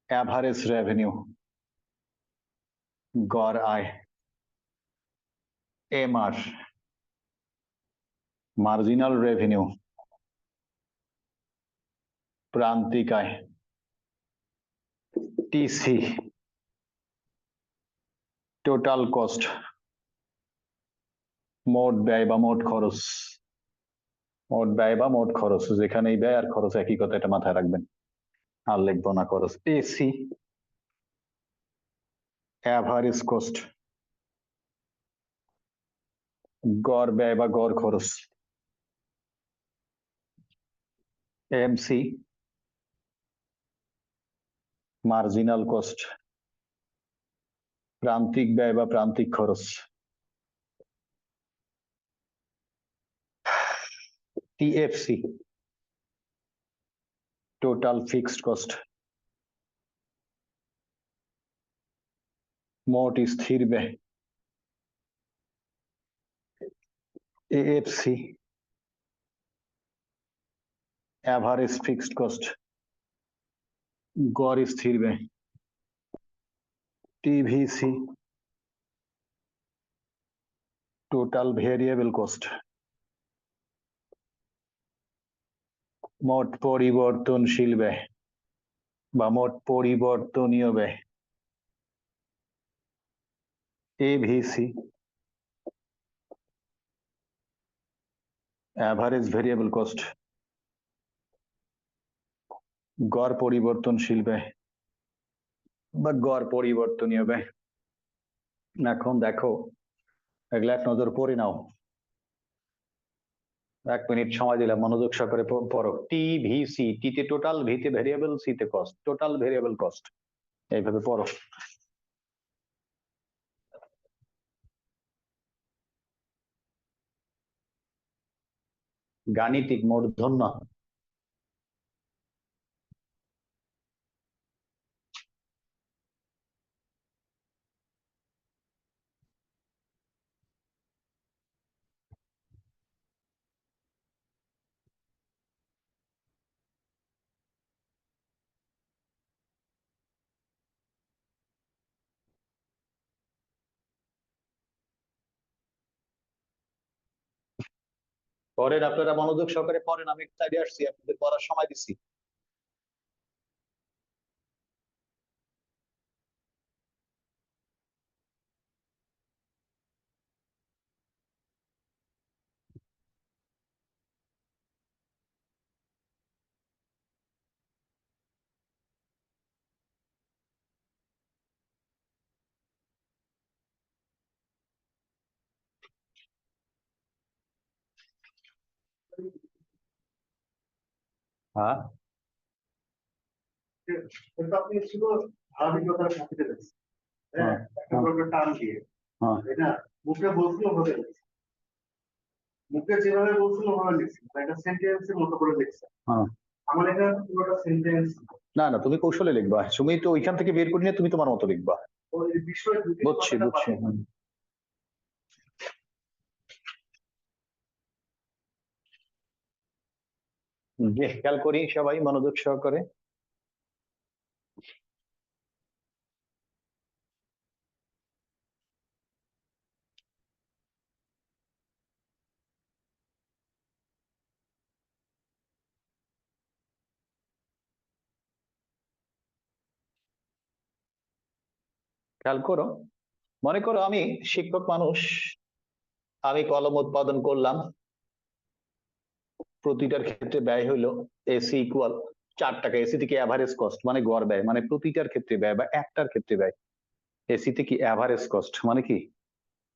Speaker 1: অ্যাভারেজ রেভিনিউ গড় আয়। এমআর মার্জিনাল রেভিনিউ প্রান্তিক আয়। টিসি টোটাল কস্ট মোট ব্যয় বা মোট খরচ। মোট ব্যয় বা মোট খরচ, যেখানে এই ব্যয় আর খরচ একই কথা, এটা মাথায় রাখবেন, আর লিখবো না খরচ। এসি অ্যাভারেজ কস্ট গড় ব্যয় বা গড় খরচ। এমসি মার্জিনাল কস্ট প্রান্তিক ব্যয় বা প্রান্তিক খরচ। টিএফসি টোটাল ফিক্সড কস্ট মোট স্থির ব্যয়। এএফসি অ্যাভারেজ ফিক্সড কস্ট গড় স্থির ব্যয়। টিভিসি টোটাল ভেরিয়েবল কস্ট মোট পরিবর্তনশীল ব্যয় বা মোট পরিবর্তনীয় ব্যয়। এভিসি অ্যাভারেজ ভেরিয়েবল কস্ট গড় পরিবর্তনশীল ব্যয় বা গড় পরিবর্তনীয় ব্যয়। এখন দেখো, এগুলো এক নজর পড়ে নাও। 1 মিনিট সময় দিলাম, মনোযোগ সহকারে পড়ো। টিভিসি, টিতে টোটাল, ভিতে ভেরিয়েবল, সিতে কস্ট, টোটাল ভেরিয়েবল কস্ট, এইভাবে পড়ো। গাণিতিক মূর্ধন্য পড়েন, আপনারা মনোযোগ সহকারে পড়েন। আমি সাইডে আসছি, আপনাদের পড়ার সময় দিচ্ছি। হ্যাঁ,
Speaker 5: কিন্তু আপনি শুধু ধারাবাহিকতার সাথে যাচ্ছেন, হ্যাঁ, একটা করে টান দিয়ে, তাই না? মুখে বলছিল হবে লিখছেন, মুখে যেভাবে বলছিল ওভাবে লিখছেন, একটা সেন্টেন্সের মতো করে লিখছেন। আমার এটা পুরোটা সেন্টেন্স
Speaker 1: না না, তুমি কৌশলে লিখবা, তুমি তো ওইখান থেকে বের করে নিয়ে তুমি তোমার মতো লিখবা।
Speaker 5: ওই বিষয় দুটি
Speaker 1: বুঝছি
Speaker 5: কথাটা
Speaker 1: বুঝছি।
Speaker 5: বাদ দিই।
Speaker 1: যে খেয়াল করি সবাই মনোযোগ সহকারে। খেয়াল করো, মনে করো আমি শিক্ষক মানুষ, আমি কলম উৎপাদন করলাম, প্রতিটার ক্ষেত্রে ব্যয় হইলো এসি ইকুয়াল 4 টাকা। এসি থেকে অ্যাভারেজ কস্ট মানে গড় ব্যয়, মানে প্রতিটার ক্ষেত্রে ব্যয় বা একটার ক্ষেত্রে ব্যয়। এসি থেকে অ্যাভারেজ কস্ট মানে কি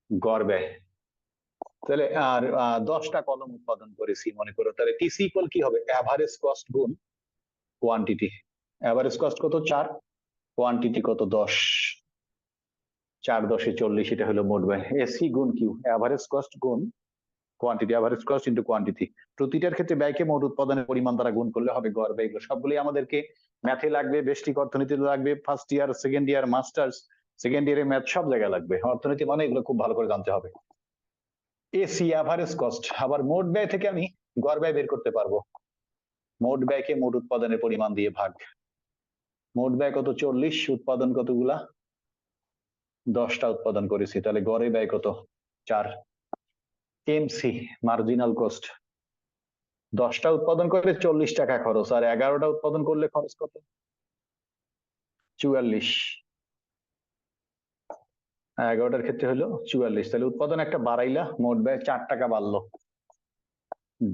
Speaker 1: গড় ব্যয়। তাহলে আর 10টা কলম উৎপাদন করেছি মনে করো, তাহলে টিসি ইকুয়াল কি হবে, অ্যাভারেজ কস্ট গুণ কোয়ান্টিটি। অ্যাভারেজ কস্ট কত 4, কোয়ান্টিটি কত 10, 4 10 40, এটা হলো মোট ব্যয়। এসি গুণ কিউ, অ্যাভারেজ কস্ট গুণ quantity, average cost into quantity. প্রতিটার ক্ষেত্রে ব্যয়কে মোট উৎপাদনের পরিমাণ দ্বারা গুণ করলে হবে গড় ব্যয়। এগুলো সবগুলোই আমাদেরকে ম্যাথে লাগবে, বেস্টিক অর্থনীতিতে লাগবে, first year second year masters second ইয়ারে ম্যাথ সব জায়গায় লাগবে। অর্থনীতি মানে এগুলো খুব ভালো করে জানতে হবে। এসি অ্যাভারেজ কস্ট, আবার মোট ব্যয় থেকে আমি গড় ব্যয় বের করতে পারবো। মোট ব্যয়কে মোট উৎপাদনের পরিমাণ দিয়ে ভাগ। মোট ব্যয় কত 40, উৎপাদন কতগুলা 10টা উৎপাদন করেছি, তাহলে গড়ে ব্যয় কত 4। এমসি মার্জিনাল কস্ট, 10টা উৎপাদন করে 40 টাকা খরচ, আর 11টা উৎপাদন করলে খরচ কত 44। 11টার ক্ষেত্রে হলো 44, তাহলে উৎপাদন একটা বাড়াইলা, মোট ব্যয় 4 টাকা বাড়লো।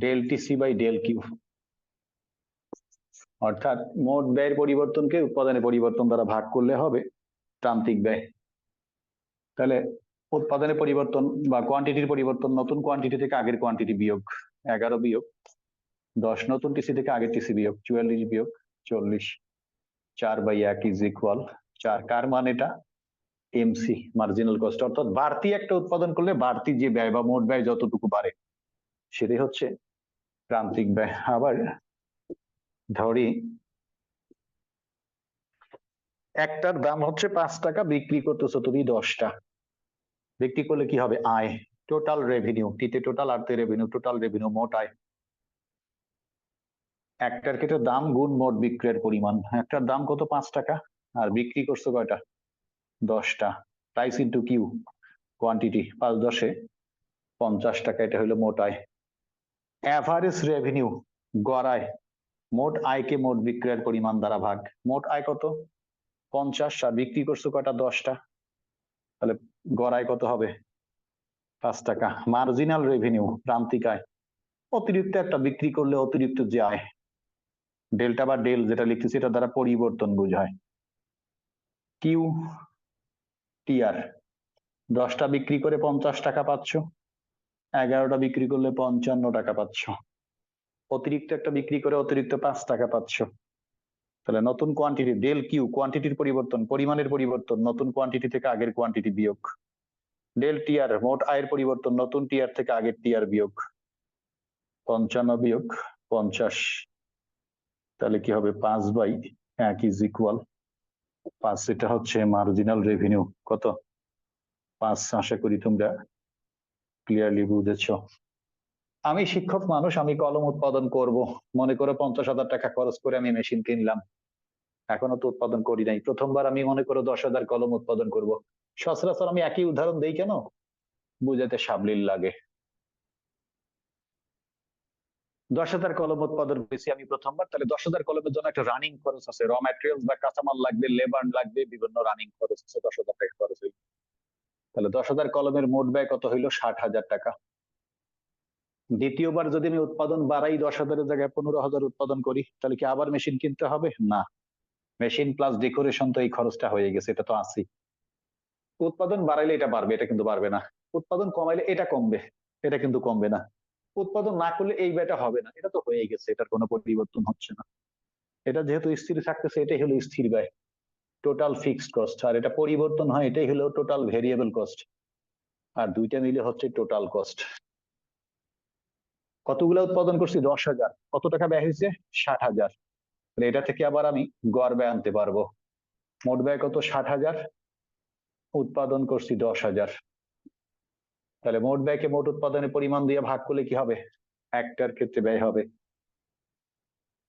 Speaker 1: Del TC by del q, অর্থাৎ মোট ব্যয়ের পরিবর্তনকে উৎপাদনের পরিবর্তন দ্বারা ভাগ করলে হবে প্রান্তিক ব্যয়। তাহলে উৎপাদনের পরিবর্তন বা কোয়ান্টিটির পরিবর্তন, নতুন কোয়ান্টিটি থেকে আগের কোয়ান্টিটি বিয়োগ 11 বিয়োগ 10, নতুন টিসি থেকে আগের টিসি বিয়োগ 44 বিয়োগ 40, 4/1 ইজ ইকুয়াল 4। কার মান এটা, এমসি মার্জিনাল কস্ট। অর্থাৎ বাড়তি একটা উৎপাদন করলে বাড়তি যে ব্যয় বা মোট ব্যয় যতটুকু বাড়ে সেটাই হচ্ছে প্রান্তিক ব্যয়। আবার ধরি একটার দাম হচ্ছে 5 টাকা, বিক্রি করতেছো তুমি 10টা, বিক্রি করলে কি হবে আয়, টোটাল রেভিনিউ, টিতে টোটাল আরতে রেভিনিউ, টোটাল রেভিনিউ মোট আয়। একটার ক্ষেত্রে দাম গুণ মোট বিক্রয়ের পরিমাণ, একটার দাম কত 5 টাকা আর বিক্রি করছো কয়টা 10টা, প্রাইস ইন্টু কিউ কোয়ান্টিটি, 5 10 50 টাকা, এটা হলো মোট আয়। অ্যাভারেজ রেভিনিউ গড় আয়, মোট আয়কে মোট বিক্রয়ের পরিমাণ দ্বারা ভাগ। মোট আয় কত 50 আর বিক্রি করছো কয়টা 10টা, তাহলে গড় আয় কত হবে 5 টাকা। মার্জিনাল রেভিনিউ প্রান্তিক আয়, অতিরিক্ত একটা বিক্রি করলে অতিরিক্ত যে আয়, ডেল্টা বা ডেল যেটা লিখতেছি এটা দ্বারা পরিবর্তন বোঝায়। কিউ টিআর, 10টা বিক্রি করে 50 টাকা পাচ্ছ, 11টা বিক্রি করলে 55 টাকা পাচ্ছ, অতিরিক্ত একটা বিক্রি করে অতিরিক্ত 5 টাকা পাচ্ছ। তাহলে নতুন কোয়ান্টিটি ডেল কিউ, কোয়ান্টিটির পরিবর্তন পরিমাণের পরিবর্তন, নতুন কোয়ান্টিটি থেকে আগের কোয়ান্টিটি বিয়োগ। ডেল টিআর মোট আয়ের পরিবর্তন, নতুন টিআর থেকে আগের টিআর বিয়োগ 55 বিয়োগ 50, তাহলে কি হবে 5/1 ইজ ইকুয়াল 5। এটা হচ্ছে মার্জিনাল রেভিনিউ কত 5। আশা করি তোমরা ক্লিয়ারলি বুঝেছো। আমি শিক্ষক মানুষ, আমি কলম উৎপাদন করব, মনে করো 50,000 টাকা খরচ করে আমি মেশিন কিনলাম, এখনো তো উৎপাদন করি নাই, প্রথমবার আমি মনে করো 10,000 কলম উৎপাদন করব। সচরাচর আমি একই উদাহরণ দেই কেন, বুঝাতে সাবলীল লাগে। 10,000 কলম উৎপাদন করেছি আমি প্রথমবার, তাহলে 10,000 কলমের জন্য একটা রানিং খরচ আছে, র ম্যাটেরিয়ালস বা কাঁচামাল লাগবে, লেবার লাগবে, বিভিন্ন রানিং খরচ আছে, 10,000 টাকা খরচ হইল। তাহলে 10,000 কলমের মোট ব্যয় কত হইলো 60,000 টাকা। দ্বিতীয়বার যদি আমি উৎপাদন বাড়াই 10,000-এর জায়গায় 15,000 উৎপাদন করি, তাহলে কি আবার মেশিন কিনতে হবে না, মেশিন প্লাস ডেকোরেশন তো এই খরচটা হয়ে গেছে, এটা তো আছেই। উৎপাদন বাড়াইলে এটা বাড়বে, এটা কিন্তু বাড়বে না। উৎপাদন কমাইলে এটা কমবে, এটা কিন্তু কমবে না। উৎপাদন না করলে এই ব্যয়টা হবে না, এটা তো হয়ে গেছে, এটার কোনো পরিবর্তন হচ্ছে না। এটা যেহেতু স্থির থাকতেছে এটাই হলো স্থির ব্যয়, টোটাল ফিক্সড কস্ট। আর এটা পরিবর্তন হয়, এটাই হলো টোটাল ভেরিয়েবল কস্ট। আর দুইটা মিলে হচ্ছে টোটাল কস্ট। কতগুলো উৎপাদন করছি? 10,000। কত টাকা ব্যয় হয়েছে? 60,000। তাহলে এটা থেকে আবার আমি গড় ব্যয় আনতে পারবো। মোট ব্যয় কত? 60,000, উৎপাদন করছি 10,000। তাহলে মোট ব্যয়কে মোট উৎপাদনের পরিমাণ দিয়ে ভাগ করলে কি হবে? একটার ক্ষেত্রে ব্যয় হবে।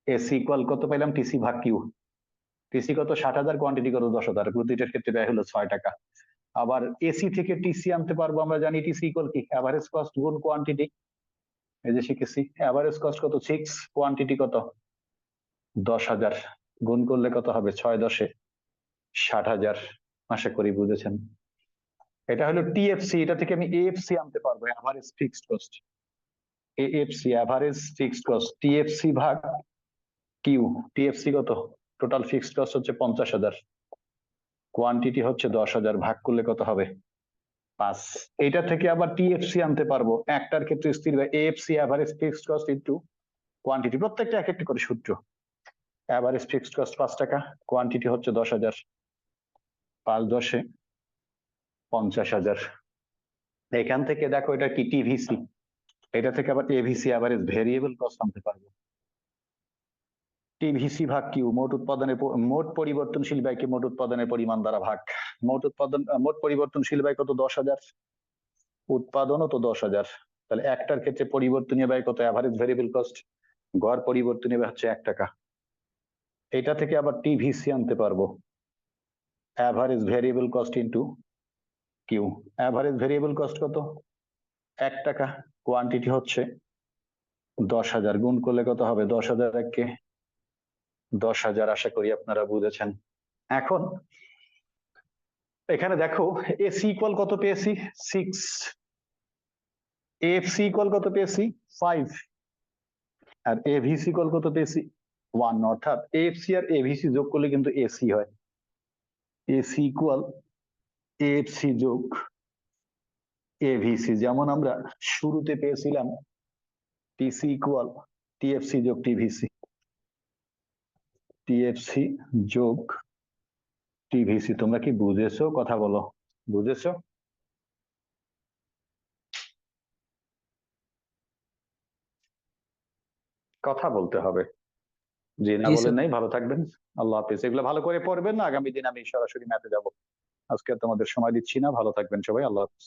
Speaker 1: এসি ইকুয়াল কত পেলাম? টিসি ভাগ কিউ। টিসি কত? 60,000, কোয়ান্টিটি কত? 10,000। প্রতিটার ক্ষেত্রে ব্যয় হলো 6 টাকা। আবার এসি থেকে টিসি আনতে পারবো, আমরা জানি টিসি ইকুয়াল কি? অ্যাভারেজ কস্ট গুণ কোয়ান্টিটি। এই যে শিখেছি, অ্যাভারেজ কস্ট কত? 6, কোয়ান্টিটি কত? 10,000। গুণ করলে কত হবে? 6 × 10 = 60,000। আশা করি বুঝেছেন। এটা হলো টিএফসি। এটা থেকে আমি এএফসি আনতে পারবো, average fixed cost. AFC average fixed cost, TFC ভাগ কিউ। টিএফসি কত? টোটাল ফিক্সড কস্ট হচ্ছে 50,000, কোয়ান্টিটি হচ্ছে 10,000, ভাগ করলে কত হবে? 5। এটা থেকে আবার টিএফসি আনতে পারবো, একটার ক্ষেত্রে স্থির ব্যয়। AFC average fixed cost into quantity, প্রত্যেকটা এক একটা করে সূত্র। অ্যাভারেজ ফিক্সড কস্ট 5 টাকা, কোয়ান্টিটি হচ্ছে 10,000, 5 × 10 = 50,000। এখান থেকে দেখো এটা কি? টিভিসি। এটা থেকে আবার এভিসি অ্যাভারেজ ভেরিয়েবল কস্ট আনতে পারবো। টিভিসি ভাগ কিউ, মোট উৎপাদনের মোট পরিবর্তনশীল ব্যয়কে মোট উৎপাদনের পরিমাণ দ্বারা ভাগ। মোট পরিবর্তনশীল ব্যয় কত? 10,000, উৎপাদনও তো 10,000। তাহলে একটার ক্ষেত্রে পরিবর্তনীয় ব্যয় কত? অ্যাভারেজ ভেরিয়েবল কস্ট, গড় পরিবর্তনীয় ব্যয় হচ্ছে 1 টাকা। এটা থেকে আবার টিভিসি আনতে পারবো, average variable cost into q. Average variable cost কত? 1 টাকা, কোয়ান্টিটি হচ্ছে 10,000। গুণ করলে কত হবে? 10,000 × 10,000। আশা করি আপনারা বুঝেছেন। এখন এখানে দেখো এসি ইকুয়াল কত পেয়েছি? 6। এফসি ইকুয়াল কত পেয়েছি? 5। আর এভিসি ইকুয়াল কত পেয়েছি? 1। অর্থাৎ এফসি আর এভিসি যোগ করলে কিন্তু এসি হয়। এসি ইকুয়াল এফসি যোগ এভিসি, যেমন আমরা শুরুতে পেয়েছিলাম টিসি ইকুয়াল টিএফসি যোগ টিভিসি। টিএফসি যোগ টিভিসি। তোমরা কি বুঝেছো? কথা বলো, বুঝেছো? কথা বলতে হবে। জি না
Speaker 4: জি
Speaker 1: বলেন
Speaker 4: স্যার।
Speaker 1: নাই। ভালো থাকবেন, আল্লাহ হাফিজ। এগুলো ভালো করে পড়বেন না, আগামী দিন আমি সরাসরি ম্যাথে যাব। আজকে তোমাদের সময় দিচ্ছি না। ভালো থাকবেন সবাই, আল্লাহ হাফিজ।